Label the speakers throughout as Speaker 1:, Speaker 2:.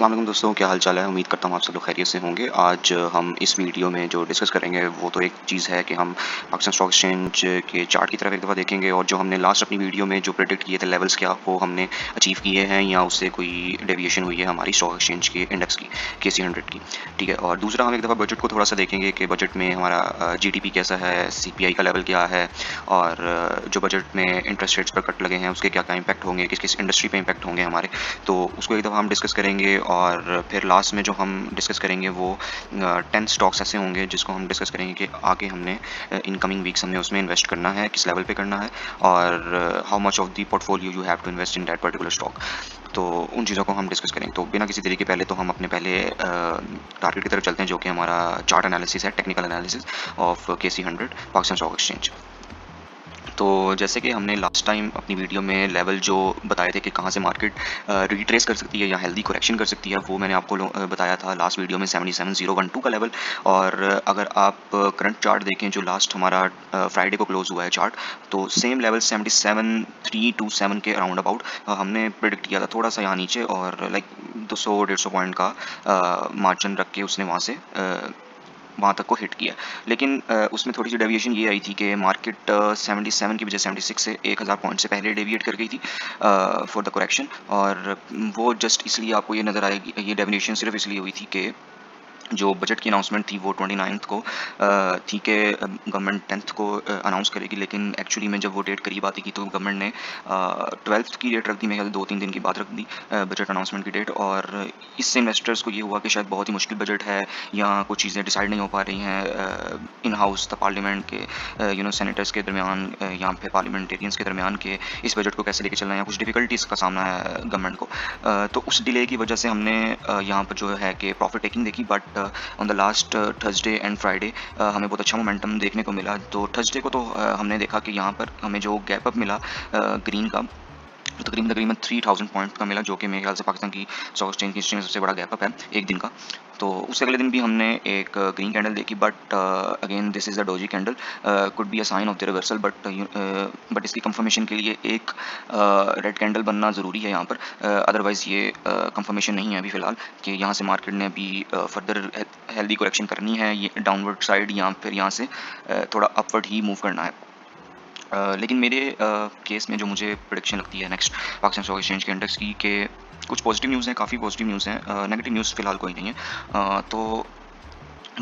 Speaker 1: अस्सलाम दोस्तों, क्या हाल चाल है। उम्मीद करता हूँ आप सब लोग खैरियत से होंगे। आज हम इस वीडियो में जो डिस्कस करेंगे वो तो एक चीज़ है कि हम पाकिस्तान स्टॉक एक्सचेंज के चार्ट की तरफ एक दफ़ा देखेंगे और जो हमने लास्ट अपनी वीडियो में जो प्रेडिक्ट किए थे लेवल्स, क्या वो हमने अचीव किए हैं या उससे कोई डेविएशन हुई है हमारी स्टॉक एक्सचेंज के इंडेक्स की, KC 100 की। ठीक है, और दूसरा हम एक दफ़ा बजट को थोड़ा सा देखेंगे कि बजट में हमारा GDP कैसा है, CPI का लेवल क्या है और जो बजट में इंटरेस्ट रेट्स पर कट लगे हैं उसके क्या क्या इम्पैक्ट होंगे, किस किस इंडस्ट्री पे इम्पैक्ट होंगे हमारे। तो उसको एक दफ़ा हम डिस्कस करेंगे और फिर लास्ट में जो हम डिस्कस करेंगे वो 10 स्टॉक्स ऐसे होंगे जिसको हम डिस्कस करेंगे कि आगे हमने इनकमिंग वीक्स हमें उसमें इन्वेस्ट करना है, किस लेवल पे करना है और how much of the portfolio you have to invest in that particular stock. तो उन चीज़ों को हम डिस्कस करेंगे। तो बिना किसी देरी के पहले तो हम अपने पहले टारगेट की तरफ चलते हैं जो कि हमारा चार्ट एनालिसिस है, technical analysis of KC 100 Pakistan stock exchange. तो जैसे कि हमने लास्ट टाइम अपनी वीडियो में लेवल जो बताए थे कि कहाँ से मार्केट रिट्रेस कर सकती है या हेल्दी करेक्शन कर सकती है, वो मैंने आपको बताया था लास्ट वीडियो में 77012 का लेवल। और अगर आप करंट चार्ट देखें जो लास्ट हमारा फ्राइडे को क्लोज हुआ है चार्ट, तो सेम लेवल 77327 के अराउंड अबाउट हमने प्रिडिक्ट किया था, थोड़ा सा यहाँ नीचे और लाइक 200-150 पॉइंट का मार्जिन रख के उसने वहाँ तक को हिट किया। लेकिन उसमें थोड़ी-सी डेविएशन ये आई थी कि मार्केट 77 की बजाय 76 से 1000 पॉइंट से पहले डेविएट कर गई थी फॉर द करेक्शन। और वो जस्ट इसलिए आपको ये नज़र आएगी, ये डेविएशन सिर्फ़ इसलिए हुई थी कि जो बजट की अनाउंसमेंट थी वो 29th को थी कि गवर्नमेंट 10th को अनाउंस करेगी, लेकिन एक्चुअली में जब वो डेट करीब आती थी तो गवर्नमेंट ने 12th की डेट रख दी। मेरे ख्याल 2-3 दिन की बात रख दी बजट अनाउंसमेंट की डेट। और इससे इन्वेस्टर्स को ये हुआ कि शायद बहुत ही मुश्किल बजट है या कुछ चीज़ें डिसाइड नहीं हो पा रही हैं इन हाउस द पार्लियामेंट के सेनेटर्स के दरमियान या फिर पार्लियामेंटेरियंस के दरमियान के इस बजट को कैसे लेके चलना है, या कुछ डिफिकल्टीज़ का सामना है गवर्नमेंट को। तो उस डिले की वजह से हमने यहाँ पर जो है कि प्रॉफिट टेकिंग देखी। But on the last Thursday and Friday हमें बहुत अच्छा मोमेंटम देखने को मिला। तो थर्सडे को तो हमने देखा कि यहाँ पर हमें जो गैप अप मिला ग्रीन का, तकरीबन तकरीबन 3000 पॉइंट का मिला, जो कि मेरे ख्याल से पाकिस्तान की स्टॉक एक्सचेंज की हिस्ट्री में सबसे बड़ा गैप अप है एक दिन का। तो उससे अगले दिन भी हमने एक ग्रीन कैंडल देखी, but again this is a doji candle, could be a sign of the reversal. But इसकी कंफर्मेशन के लिए एक रेड कैंडल बनना ज़रूरी है यहाँ पर। अदरवाइज़ ये कंफर्मेशन नहीं है अभी फ़िलहाल कि यहाँ से मार्केट ने अभी फर्दर हेल्दी करेक्शन करनी है, ये डाउनवर्ड साइड या फिर यहाँ से थोड़ा अपवर्ड ही मूव करना है। लेकिन मेरे केस में जो मुझे प्रेडिक्शन लगती है नेक्स्ट पाकिस्तान स्टॉक एक्सचेंज के इंडेक्स की, कि कुछ पॉजिटिव न्यूज़ हैं, काफ़ी पॉजिटिव न्यूज़ हैं, नेगेटिव न्यूज़ फिलहाल कोई नहीं है। तो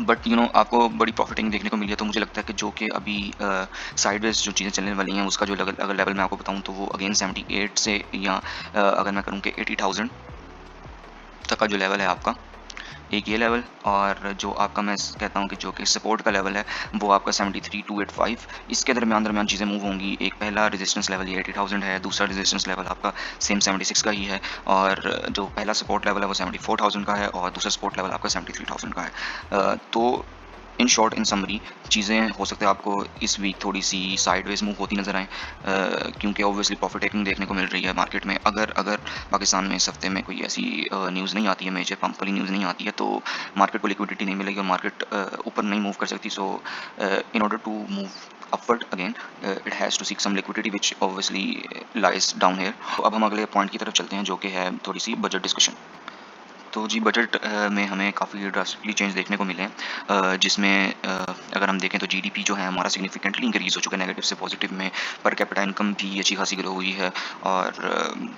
Speaker 1: बट आपको बड़ी प्रॉफिटिंग देखने को मिली है। तो मुझे लगता है कि जो कि अभी साइडवेज जो चीज़ें चलने वाली हैं उसका जो अगर लेवल मैं आपको बताऊँ तो वो अगेन 78 से या अगर मैं करूँ कि 80,000 तक का जो लेवल है आपका, एक ये लेवल। और जो आपका मैं कहता हूँ कि जो कि सपोर्ट का लेवल है वो आपका 73,285, इसके दरमियान दरमियान चीज़ें मूव होंगी। एक पहला रेजिस्टेंस लेवल ये 80,000 है, दूसरा रेजिस्टेंस लेवल आपका सेम 76 का ही है, और जो पहला सपोर्ट लेवल है वो 74,000 का है और दूसरा सपोर्ट लेवल आपका 73,000 का है। तो इन शॉर्ट, इन समरी, चीज़ें हो सकता है आपको इस वीक थोड़ी सी साइडवेज मूव होती नज़र आएँ, क्योंकि ऑब्वियसली प्रॉफिट टेकिंग देखने को मिल रही है मार्केट में। अगर अगर पाकिस्तान में इस हफ्ते में कोई ऐसी न्यूज़ नहीं आती है, मेजर पंप वाली न्यूज़ नहीं आती है, तो मार्केट को लिक्विडिटी नहीं मिलेगी और मार्केट ऊपर नहीं मूव कर सकती। So in order to move upward again, it has to seek some liquidity which obviously lies down here. तो अब हम अगले पॉइंट की तरफ चलते हैं जो कि है थोड़ी सी बजट डिस्कशन। तो जी, बजट में हमें काफ़ी ड्रास्टिकली चेंज देखने को मिले हैं, जिसमें अगर हम देखें तो जीडीपी जो है हमारा सिग्निफिकेंटली इंक्रीज़ हो चुका है नेगेटिव से पॉजिटिव में। पर कैपिटा इनकम भी अच्छी खासी ग्रो हुई है। और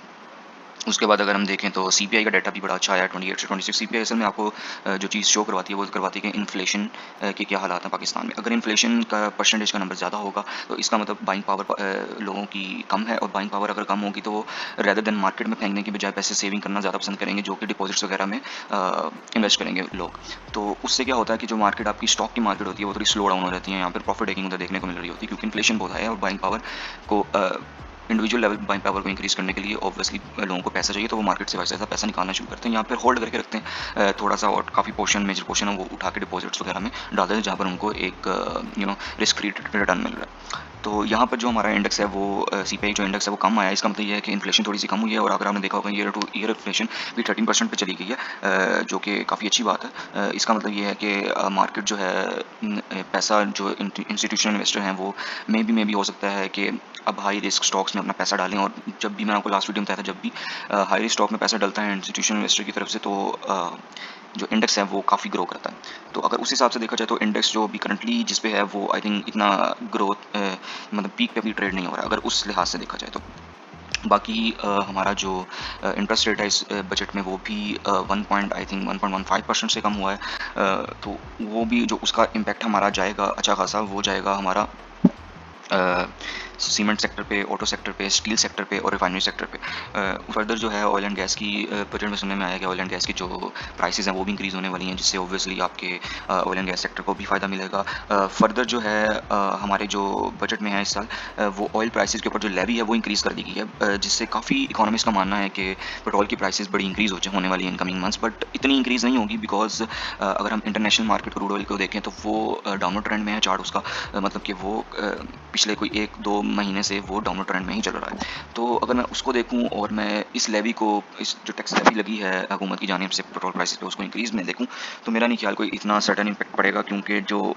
Speaker 1: उसके बाद अगर हम देखें तो सीपीआई का डाटा भी बड़ा अच्छा आया, 28 से 26। सीपीआई असल में आपको जो चीज़ शो करवाती है वो करवाती है कि इन्फ्लेशन के क्या हालात हैं पाकिस्तान में। अगर इन्फ्लेशन का परसेंटेज का नंबर ज़्यादा होगा तो इसका मतलब बाइंग पावर लोगों की कम है, और बाइंग पावर अगर कम होगी तो रेदर देन मार्केट में फेंकने की बजाय पैसे सेविंग करना ज़्यादा पसंद करेंगे, जो कि डिपॉजिट्स वगैरह में इन्वेस्ट करेंगे लोग। तो उससे क्या होता है कि जो मार्केट आपकी स्टॉक की मार्केट होती है वो थोड़ी स्लो डाउन हो जाती है, यहाँ पर प्रॉफिट टेकिंग उधर देखने को मिल रही होती है, क्योंकि इन्फ्लेशन बहुत है और बाइंग पावर को इंडिविजुअल लेवल बाइंग पावर को इंक्रीज़ करने के लिए ऑब्वियसली लोगों को पैसा चाहिए, तो वो मार्केट से वैसा पैसा निकालना शुरू करते हैं, यहाँ पर होल्ड करके रखते हैं थोड़ा सा, और काफ़ी पोर्शन, मेजर पोर्शन है वो उठा के डिपॉजिट्स वगैरह में डाल देते हैं, जहाँ पर उनको एक रिस्क फ्री रिटर्न मिल रहा है। तो यहाँ पर जो हमारा इंडेक्स है वो सीपीआई जो इंडेक्स है वो कम आया। इसका मतलब ये है कि इन्फ्लेशन थोड़ी सी कम हुई है, और अगर आपने देखा होगा ईयर टू ईयर इन्फ्लेशन भी 13% पे चली गई है, जो कि काफ़ी अच्छी बात है। इसका मतलब ये है कि मार्केट जो है पैसा जो इंस्टीट्यूशनल इन्वेस्टर हैं वो मे भी हो सकता है कि अब हाई रिस्क स्टॉक्स स्टॉक्स में अपना पैसा डालें। और जब भी, मैंने आपको लास्ट वीडियो में बताया था, जब भी हाई रिस्क स्टॉक में पैसा डलता है इंस्टीट्यूशनल इन्वेस्टर की तरफ से, तो जो इंडेक्स है वो काफ़ी ग्रो करता है। तो अगर उस हिसाब से देखा जाए तो इंडेक्स जो भी करंटली जिस पे है वो आई थिंक इतना ग्रोथ मतलब पीक पे भी ट्रेड नहीं हो रहा है, अगर उस लिहाज से देखा जाए तो। बाकी हमारा जो इंटरेस्ट रेट है इस बजट में, वो भी 1 पॉइंट आई थिंक 1.15% से कम हुआ है। तो वो भी जो उसका इम्पैक्ट हमारा जाएगा अच्छा खासा, वो जाएगा हमारा सीमेंट सेक्टर पे, ऑटो सेक्टर पे, स्टील सेक्टर पे और रिफाइनरी सेक्टर पे। फर्दर जो है ऑयल एंड गैस की बजट में सुनने में आया कि ऑयल एंड गैस की जो प्राइसेस हैं वो भी इंक्रीज़ होने वाली हैं, जिससे ऑब्वियसली आपके ऑयल एंड गैस सेक्टर को भी फ़ायदा मिलेगा। फर्दर जो है हमारे जो बजट में है इस साल, वो ऑयल प्राइसेस के ऊपर जो लेवी है वो इंक्रीज़ कर दी गई है, जिससे काफ़ी इकोनॉमिस्ट का मानना है कि पेट्रोल की प्राइसेस बड़ी इंक्रीज़ होने वाली है इन कमिंग मंथ्स, बट इतनी इंक्रीज़ नहीं होगी, बिकॉज अगर हम इंटरनेशनल मार्केट क्रूड ऑयल को देखें तो वो डाउनवर्ड ट्रेंड में है चार्ट उसका, मतलब कि वो पिछले कोई 1-2 महीने से वो डाउनवर्ड ट्रेंड में ही चल रहा है। तो अगर मैं उसको देखूँ और मैं इस लेवी को, इस जो टैक्स लेवी लगी है हुकूमत की जानिब से पेट्रोल प्राइसेस पे, उसको इंक्रीज़ में देखूँ, तो मेरा नहीं ख्याल कोई इतना सडन इम्पैक्ट पड़ेगा, क्योंकि जो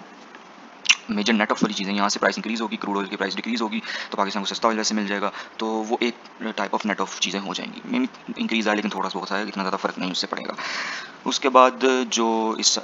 Speaker 1: मेजर नेट ऑफ वाली चीज़ें, यहाँ से प्राइस इंक्रीज़ होगी, क्रूड ऑयल की प्राइस डिक्रीज़ होगी, तो पाकिस्तान को सस्ता ऑयल वैसे मिल जाएगा, तो वो एक टाइप ऑफ नेट ऑफ चीज़ें हो जाएंगी। मे बी इंक्रीज़ आए लेकिन थोड़ा सा बहुत आए, इतना ज़्यादा फ़र्क नहीं उससे पड़ेगा। उसके बाद जो इस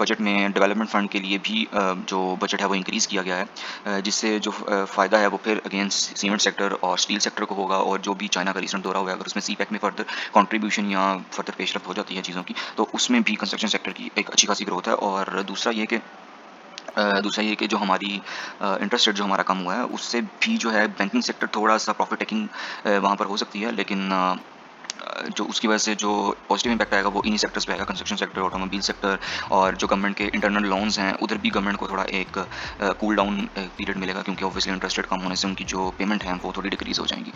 Speaker 1: बजट में डेवलपमेंट फ़ंड के लिए भी जो बजट है वो इंक्रीज़ किया गया है, जिससे जो फ़ायदा है वो फिर अगेन सीमेंट सेक्टर और स्टील सेक्टर को होगा, और जो भी चाइना का रिसेंट दौरा हुआ है, अगर उसमें सीपैक में फर्दर कंट्रीब्यूशन या फर्दर पेशरफ हो जाती है चीज़ों की, तो उसमें भी कंस्ट्रक्शन सेक्टर की एक अच्छी खासी ग्रोथ है। और दूसरा ये कि जो हमारी इंटरेस्ट रेट जो हमारा कम हुआ है, उससे भी जो है बैंकिंग सेक्टर थोड़ा सा प्रॉफिट टेकिंग वहाँ पर हो सकती है, लेकिन जो उसकी वजह से जो पॉजिटिव इम्पैक्ट आएगा वो इन्हीं सेक्टर्स पे आएगा, कंस्ट्रक्शन सेक्टर, ऑटोमोबाइल सेक्टर, और जो गवर्नमेंट के इंटरनल लोन्स हैं उधर भी गवर्नमेंट को थोड़ा एक कूल डाउन पीरियड मिलेगा, क्योंकि ऑब्वियसली इंटरेस्ट रेट कम होने से उनकी जो पेमेंट है वो थोड़ी डिक्रीज़ हो जाएंगी।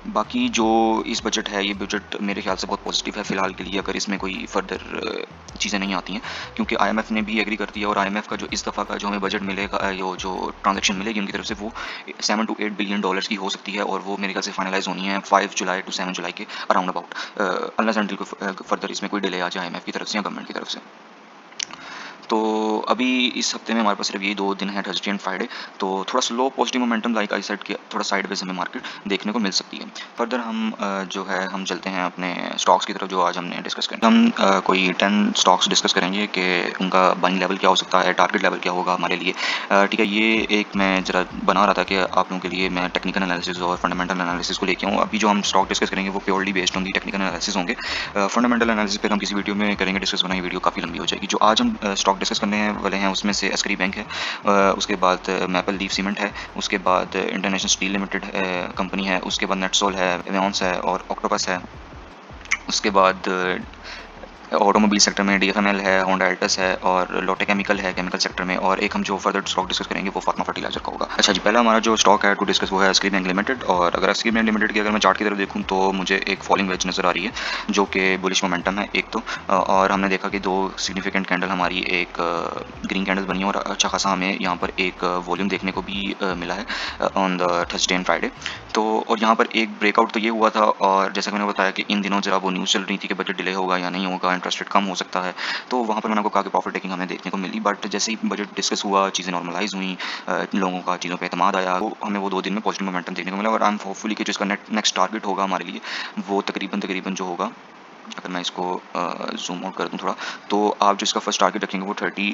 Speaker 1: बाकी जो इस बजट है, ये बजट मेरे ख्याल से बहुत पॉजिटिव है फ़िलहाल के लिए, अगर इसमें कोई फर्दर चीज़ें नहीं आती हैं, क्योंकि आईएमएफ ने भी एग्री कर दिया, और आईएमएफ का जो इस दफ़ा का जो हमें बजट मिलेगा, जो ट्रांजैक्शन मिलेगी उनकी तरफ से, वो 7 to 8 बिलियन डॉलर्स की हो सकती है, और वो मेरे ख्याल से फाइनलाइज़ होनी है 5 जुलाई to 7 जुलाई के around about, unless until further इसमें कोई डिले आ जाए आईएमएफ की तरफ से या गवर्नमेंट की तरफ से। तो अभी इस हफ्ते में हमारे पास सिर्फ यही 2 दिन है, थर्सडे एंड फ्राइडे, तो थोड़ा slow positive momentum, like I said, कि थोड़ा साइडवेज हमें मार्केट देखने को मिल सकती है। फर्दर हम जो है हम चलते हैं अपने स्टॉक्स की तरफ, जो आज हमने डिस्कस करें। हम कोई 10 स्टॉक्स डिस्कस करेंगे कि उनका बाइंग लेवल क्या हो सकता है, टारगेट लेवल क्या होगा हमारे लिए। ठीक है, ये एक मैं ज़रा बना रहा था कि आप लोगों के लिए मैं टेक्निकल एनालिसिस और फंडामेंटल एनालिसिस को लेके आऊँ। अभी जो हम स्टॉक डिस्कस करेंगे वो purely based on the technical analysis होंगे। फंडामेंटल एनालिसिस पर हम किसी वीडियो में करेंगे डिस्कस, बनाई वीडियो काफ़ी लंबी हो जाएगी। जो आज हम स्टॉक डिस्कस करने वाले हैं उसमें से एस्करी बैंक है, उसके बाद मैपल लीफ सीमेंट है, उसके बाद इंटरनेशनल स्टील लिमिटेड कंपनी है, उसके बाद नेटसोल है, एवेंस है और ऑक्टोपस है। उसके बाद ऑटोमोबाइल सेक्टर में डीएफएमएल है, होंडा एल्टस है, और लोटे केमिकल है केमिकल सेक्टर में, और एक हम जो फर्दर स्टॉक डिस्कस करेंगे वो फार्मा फर्टिलाइजर का होगा। अच्छा जी, पहला हमारा जो स्टॉक है टू डिस्कस वो है एस्करी बैंक लिमिटेड। और अगर एस्करी बैंक लिमिटेड की अगर मैं चार्ट की तरफ देखूँ तो मुझे एक फॉलिंग वेज नज़र आ रही है, जो कि बुलिश मोमेंटम है एक तो, और हमने देखा कि 2 सिग्निफिकेंट कैंडल हमारी, एक ग्रीन कैंडल बनी है, और अच्छा खासा हमें यहाँ पर एक वॉल्यूम देखने को भी मिला है on the Thursday and Friday. तो और यहाँ पर एक ब्रेकआउट तो ये हुआ था, और जैसा कि मैंने बताया कि इन दिनों ज़रा वो न्यूज़ चल रही थी कि बजट डिले होगा या नहीं होगा, इंटरेस्ट रेट कम हो सकता है, तो वहाँ पर मैंने आपको कहा कि प्रॉफिट टेकिंग हमें देखने को मिली। बट जैसे ही बजट डिस्कस हुआ, चीज़ें नॉर्मलाइज हुई, लोगों का चीज़ों पे एतमाद आया, वो हमें वो 2 दिन में पॉजिटिव मोमेंटम देखने को मिला, और आई एम होपफुली कि जो इसका नेक्स्ट टारगेट होगा हमारे लिए, वो तकरीबन जो होगा, अगर मैं इसको ज़ूम आउट कर दूँ थोड़ा, तो आप जो इसका फर्स्ट टारगेट रखेंगे वो 30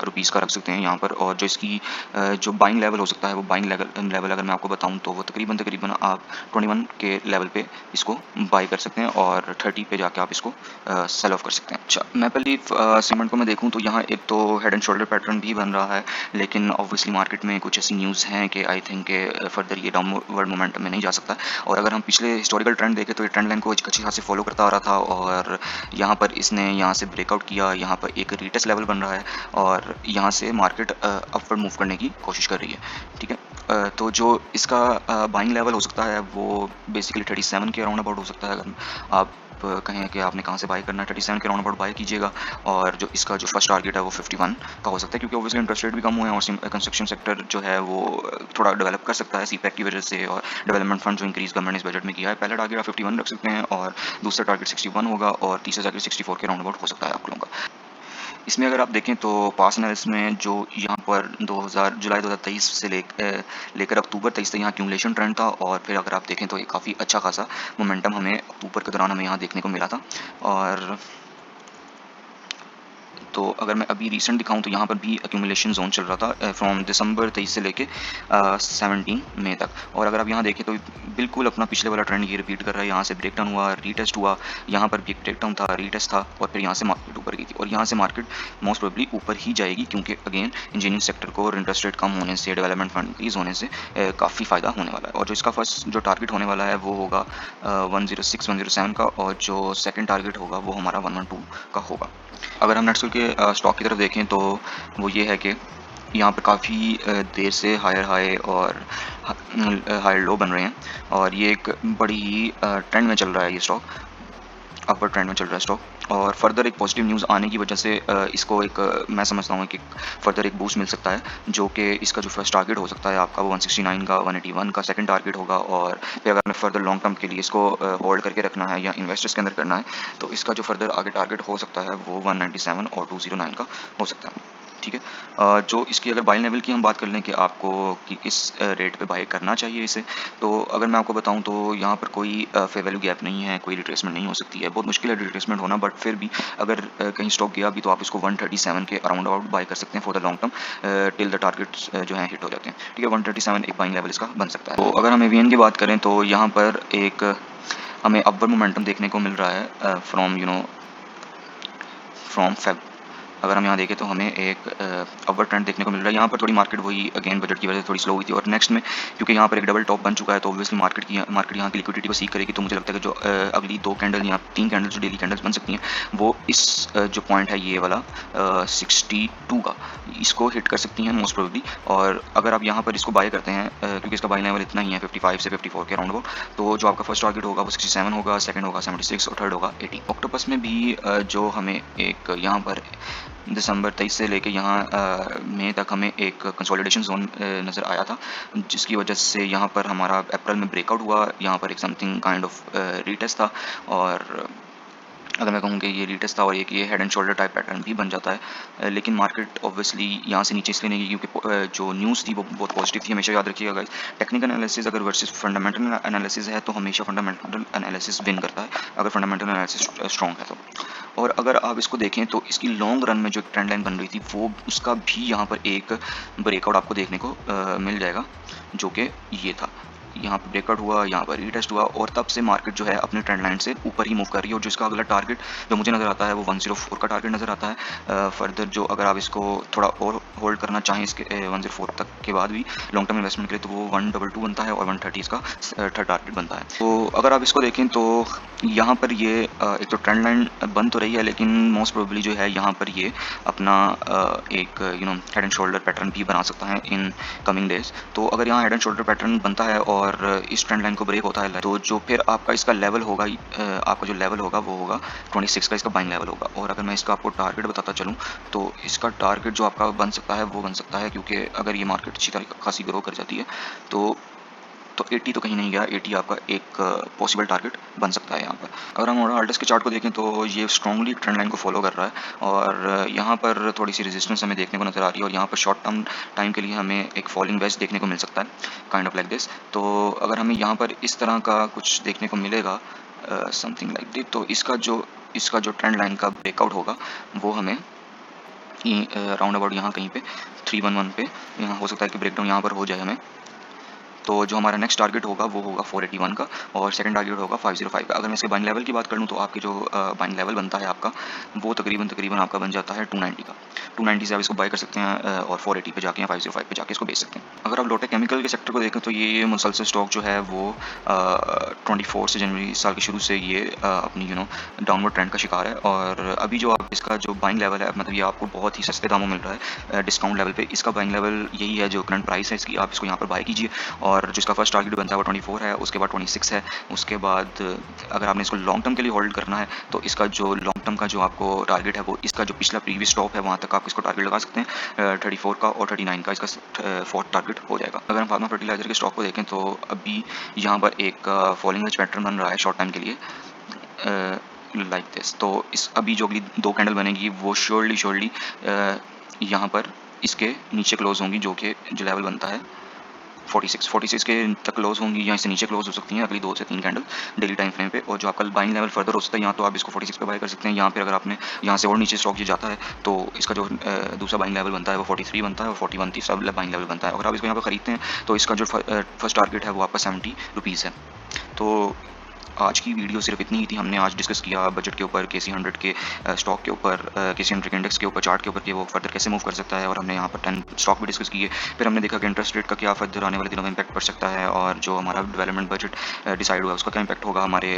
Speaker 1: रुपीज़ का रख सकते हैं यहाँ पर। और जो इसकी जो बाइंग लेवल हो सकता है, वो बाइंग लेवल अगर मैं आपको बताऊँ तो वो तकरीबन आप 21 के लेवल पे इसको बाई कर सकते हैं, और 30 पे जाके आप इसको सेल ऑफ कर सकते हैं। अच्छा, मैपल लीफ सीमेंट को मैं देखूँ तो यहाँ एक तो हेड एंड शोल्डर पैटर्न भी बन रहा है, लेकिन ऑब्वियसली मार्केट में कुछ ऐसी न्यूज़ हैं कि आई थिंक फर्दर ये डाउनवर्ड मोमेंटम में नहीं जा सकता। और अगर हम पिछले हिस्टोरिकल ट्रेंड देखें तो ये ट्रेंड लाइन को अच्छी खासी फॉलो करता आ रहा था, और यहाँ पर इसने यहाँ से ब्रेकआउट किया, यहाँ पर एक रीटेस्ट लेवल बन रहा है, और यहाँ से मार्केट अपवर्ड मूव करने की कोशिश कर रही है। ठीक है, तो जो इसका बाइंग लेवल हो सकता है वो बेसिकली 37 के अराउंड अबाउट हो सकता है। अगर आप कहें कि आपने कहाँ से बाई करना है, 37 के अराउंड अबाउट बाई कीजिएगा, और जो इसका जो फर्स्ट टारगेट है वो 51 का हो सकता है, क्योंकि ऑब्वियसली इंटरेस्ट रेट भी कम हुए हैं, और कंस्ट्रक्शन सेक्टर जो है वो थोड़ा डेवलप कर सकता है सीपैक की वजह से, और डेवलपमेंट फंड जो इंक्रीज गवर्नमेंट इस बजट में किया है। पहला टारगेट आप 51 रख सकते हैं, और दूसरा टारगेट 61 होगा, और तीसरा टारगेट 64 के अराउंड अबाउट हो सकता है आप लोगों का। इसमें अगर आप देखें तो पास्ट एनालिसिस में जो यहाँ पर 2000 जुलाई 2023 से लेकर अक्टूबर 23 तक यहाँ एक्यूमुलेशन ट्रेंड था, और फिर अगर आप देखें तो ये काफ़ी अच्छा खासा मोमेंटम हमें अक्टूबर के दौरान हमें यहाँ देखने को मिला था। और तो अगर मैं अभी रीसेंट दिखाऊं तो यहाँ पर भी एक्यूमुलेशन जोन चल रहा था फ्रॉम दिसंबर 23 से लेके 17 मई तक। और अगर आप यहाँ देखें तो बिल्कुल अपना पिछले वाला ट्रेंड ये रिपीट कर रहा है। यहाँ से ब्रेक डाउन हुआ, रीटेस्ट हुआ, यहाँ पर भी एक ब्रेक डाउन था, रीटेस्ट था, और फिर यहाँ से मार्केट ऊपर गई थी, और यहाँ से मार्केट मोस्ट प्रोबेबली ऊपर ही जाएगी, क्योंकि अगेन इंजीनियरिंग सेक्टर को और इंटरेस्ट रेट कम होने से, डेवलपमेंट फंड इंक्रीज होने से काफ़ी फ़ायदा होने वाला है। और जो इसका फर्स्ट जो टारगेट होने वाला है वो होगा 106 107 का, और जो सेकेंड टारगेट होगा वो हमारा 112 का होगा। अगर हम नेटस्कूल के स्टॉक की तरफ देखें तो वो ये है कि यहाँ पर काफ़ी देर से हायर हाई और हायर लो बन रहे हैं, और ये एक बड़ी ही ट्रेंड में चल रहा है ये स्टॉक, अपवर्ड ट्रेंड में चल रहा है स्टॉक। और फर्दर एक पॉजिटिव न्यूज़ आने की वजह से इसको एक मैं समझता हूँ कि फर्दर एक बूस्ट मिल सकता है, जो कि इसका जो फर्स्ट टारगेट हो सकता है आपका वो 169 का, 181 का सेकंड टारगेट होगा। और फिर अगर हमें फर्दर लॉन्ग टर्म के लिए इसको होल्ड करके रखना है या इन्वेस्टर्स के अंदर करना है, तो इसका जो फर्दर आगे टारगेट हो सकता है वो 197 और 209 का हो सकता है। ठीक है, जो इसकी अगर बाई लेवल की हम बात कर लें कि आपको कि किस रेट पे बाई करना चाहिए इसे, तो अगर मैं आपको बताऊं तो यहाँ पर कोई फेयर वैल्यू गैप नहीं है, कोई रिट्रेसमेंट नहीं हो सकती है। बहुत मुश्किल है रिट्रेसमेंट होना, बट फिर भी अगर कहीं स्टॉक गया भी तो आप इसको 137 के अराउंड अबाउट बाई कर सकते हैं for the long term till the targets जो है हिट हो जाते हैं। ठीक है, 137 एक बाइंग लेवल इसका बन सकता है। तो अगर हम एवीएन की बात करें तो यहाँ पर एक हमें अपवर्ड मोमेंटम देखने को मिल रहा है फ्रॉम फेब। अगर हम यहाँ देखें तो हमें एक अपवर्ड ट्रेंड देखने को मिल रहा है। यहाँ पर थोड़ी मार्केट वही अगेन बजट की वजह से थोड़ी स्लो हुई थी, और नेक्स्ट में क्योंकि यहाँ पर एक डबल टॉप बन चुका है तो ऑब्वियसली मार्केट यहाँ की लिक्विडिटी को सीख करेगी। तो मुझे लगता है कि जो अगली 2 कैंडल या 3 कैंडल जो डेली कैंडल्स बन सकती हैं वो इस जो पॉइंट है ये वाला 62 का, इसको हिट कर सकती हैं मोस्ट प्रोबेबली। और अगर आप यहाँ पर इसको बाय करते हैं क्योंकि इसका बाई लेवल इतना ही है 55 से 54 के अराउंड वो, तो जो आपका फर्स्ट टारगेट होगा वो 67 होगा, सेकंड होगा 76 और थर्ड होगा 80। ऑक्टोपस में भी जो हमें एक यहाँ पर दिसंबर 23 से लेके यहाँ मई तक हमें एक कंसोलिडेशन जोन नज़र आया था, जिसकी वजह से यहाँ पर हमारा अप्रैल में ब्रेकआउट हुआ। यहाँ पर एक समथिंग काइंड ऑफ रीटेस्ट था, और अगर मैं कहूँ कि ये रीटेस्ट था और ये head and shoulder type pattern भी बन जाता है। लेकिन मार्केट ऑब्वियसली यहाँ से नीचे इसलिए नहीं गई क्योंकि जो न्यूज़ थी वो बहुत पॉजिटिव थी। हमेशा याद रखिएगा गाइस, टेक्निकल एनालिसिस अगर वर्सेस फंडामेंटल एनालिसिस है तो हमेशा फंडामेंटल एनालिसिस विन करता है, अगर फंडामेंटल एनालिसिस स्ट्रॉन्ग है तो। और अगर आप इसको देखें तो इसकी लॉन्ग रन में जो ट्रेंड लाइन बन रही थी वो उसका भी यहाँ पर एक ब्रेकआउट आपको देखने को मिल जाएगा, जो कि ये था। यहाँ पर ब्रेकआउट हुआ, यहाँ पर रीटेस्ट हुआ, और तब से मार्केट जो है अपने ट्रेंड लाइन से ऊपर ही मूव कर रही है। और जिसका अगला टारगेट जो मुझे नज़र आता है वो 104 का टारगेट नज़र आता है। फर्दर जो अगर आप इसको थोड़ा और होल्ड करना चाहें इसके 104 तक के बाद भी लॉन्ग टर्म इन्वेस्टमेंट के लिए, तो वो 122 बनता है और 130 इसका थर्ड टारगेट बनता है। तो अगर आप इसको देखें तो यहाँ पर ये एक तो ट्रेंड लाइन बन तो रही है, लेकिन मोस्ट प्रोबेबली जो है यहाँ पर ये अपना एक हेड एंड शोल्डर पैटर्न भी बना सकता है इन कमिंग डेज। तो अगर यहाँ हेड एंड शोल्डर पैटर्न बनता है और इस ट्रेंड लाइन को ब्रेक होता है तो जो फिर आपका इसका लेवल होगा, आपका जो लेवल होगा वो होगा 26 का, इसका बाइंग लेवल होगा। और अगर मैं इसका आपको टारगेट बताता चलूँ तो इसका टारगेट जो आपका बन सकता है वो बन सकता है, क्योंकि अगर ये मार्केट अच्छी तरह खासी ग्रो कर जाती है तो 80 तो कहीं नहीं गया, 80 आपका एक पॉसिबल टारगेट बन सकता है यहाँ पर। अगर हम ऑर्डर्स के चार्ट को देखें तो ये स्ट्रांगली ट्रेंड लाइन को फॉलो कर रहा है, और यहाँ पर थोड़ी सी रेजिस्टेंस हमें देखने को नज़र आ रही है, और यहाँ पर शॉर्ट टर्म टाइम के लिए हमें एक फॉलिंग वेज देखने को मिल सकता है, काइंड ऑफ लाइक दिस। तो अगर हमें यहाँ पर इस तरह का कुछ देखने को मिलेगा समथिंग लाइक दिस, तो इसका जो ट्रेंड लाइन का ब्रेकआउट होगा वो हमें राउंड अबाउट यहाँ कहीं पे 311 पे यहाँ हो सकता है कि ब्रेकडाउन यहाँ पर हो जाए हमें। तो जो हमारा नेक्स्ट टारगेट होगा वो होगा 481 का, और सेकंड टारगेट होगा 505 का। अगर मैं इसके बाइंग लेवल की बात कर लूँ तो आपके जो बाइंग लेवल बनता है आपका वो तकरीबन आपका बन जाता है 290 का। 290 से आप इसको बाय कर सकते हैं और 480 पे जाके या 505 पे जाके इसको बेच सकते हैं। अगर आप लोटे केमिकल के सेक्टर को देखें तो ये मुसलसल स्टॉक जो है वो 24 से जनवरी इस साल के शुरू से ये अपनी डाउनवर्ड ट्रेंड का शिकार है। और अभी जो आप इसका जो बाइंग लेवल है, मतलब ये आपको बहुत ही सस्ते दामों मिल रहा है डिस्काउंट लेवल पे। इसका बाइंग लेवल यही है जो करंट प्राइस है इसकी, आप इसको यहाँ पर बाय कीजिए। और जिसका फर्स्ट टारगेट बनता है वो 24 है, उसके बाद 26 है, उसके बाद अगर आपने इसको लॉन्ग टर्म के लिए होल्ड करना है तो इसका जो लॉन्ग टर्म का जो आपको टारगेट है वो इसका जो पिछला प्रीवियस स्टॉप है वहाँ तक आप इसको टारगेट लगा सकते हैं 34 का, और 39 का इसका फोर्थ टारगेट हो जाएगा। अगर हम फार्मा फर्टिलाइजर के स्टॉक को देखें तो अभी यहाँ पर एक फॉलिंग वेज पैटर्न बन रहा है शॉर्ट टाइम के लिए। Like this. तो इस अभी जो अगली 2 कैंडल बनेगी वो श्योरली यहाँ पर इसके नीचे क्लोज होंगी, जो कि जो लेवल बनता है 46 के तक क्लोज होंगी या इससे नीचे क्लोज हो सकती हैं अगली 2 से 3 कैंडल डेली टाइम फ्रेम पे। और जो आपका बाइंग लेवल फर्दर हो सकता है, यहाँ तो आप इसको 46 पे बाय कर सकते हैं। यहाँ पे अगर आपने यहाँ से और नीचे स्टॉक ये जाता है तो इसका जो दूसरा बाइंग लेवल बनता है वो 43 बनता है और 41 तीसरा बाइंग लेवल बनता है। अगर आप इसको यहाँ पर खरीदते हैं तो इसका जो फर्स्ट टारगेट है वो आपका 70 रुपीज़ है। तो आज की वीडियो सिर्फ इतनी ही थी। हमने आज डिस्कस किया बजट के ऊपर, KC 100 के स्टॉक के ऊपर, KC 100 के इंडेक्स के ऊपर, चार्ट के ऊपर कि वो फर्दर कैसे मूव कर सकता है। और हमने यहाँ पर 10 स्टॉक भी डिस्कस किए। फिर हमने देखा कि इंटरेस्ट रेट का क्या फर्दर आने वाले दिनों में इम्पैक्ट पड़ सकता है और जो हमारा डेवलपमेंट बजट डिसाइड हुआ उसका क्या इम्पैक्ट होगा हमारे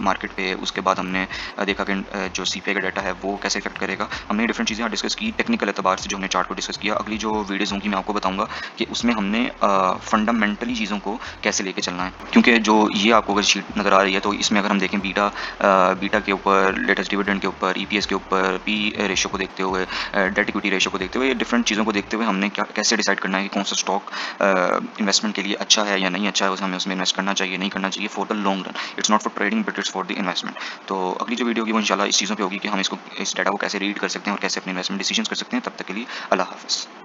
Speaker 1: मार्केट पे। उसके बाद हमने देखा कि जो CPI का डाटा है वो कैसे इफेक्ट करेगा। हमने डिफरेंट चीज़ें यहाँ डिस्कस की टेक्निकल एतबार से, जो हमने चार्ट को डिस्कस किया। अगली जो वीडियोज़ होंगी मैं आपको बताऊँगा कि उसमें हमने फंडामेंटली चीज़ों को कैसे लेके चलना है। क्योंकि जो ये आपको अगर शीट नज़र आ रही है तो इसमें अगर हम देखें बीटा के ऊपर, लेटेस्ट डिविडेंड के ऊपर, EPS के ऊपर, P रेशियो को देखते हुए, डेट इक्विटी रेशियो को देखते हुए, ये डिफरेंट चीज़ों को देखते हुए हमने क्या कैसे डिसाइड करना है कि कौन सा स्टॉक इन्वेस्टमेंट के लिए अच्छा है या नहीं अच्छा है, हमें उसमें इन्वेस्ट करना चाहिए नहीं करना चाहिए for the long run. It's not for trading but it's for the investment. तो अगली जो वीडियो होगी वो इंशाल्लाह इस चीज़ों पे होगी कि हम इस डाटा को कैसे रीड कर सकते हैं और कैसे अपने इन्वेस्टमेंट डिसीजंस कर सकते हैं। तब तक के लिए अल्लाह हाफ़िज़।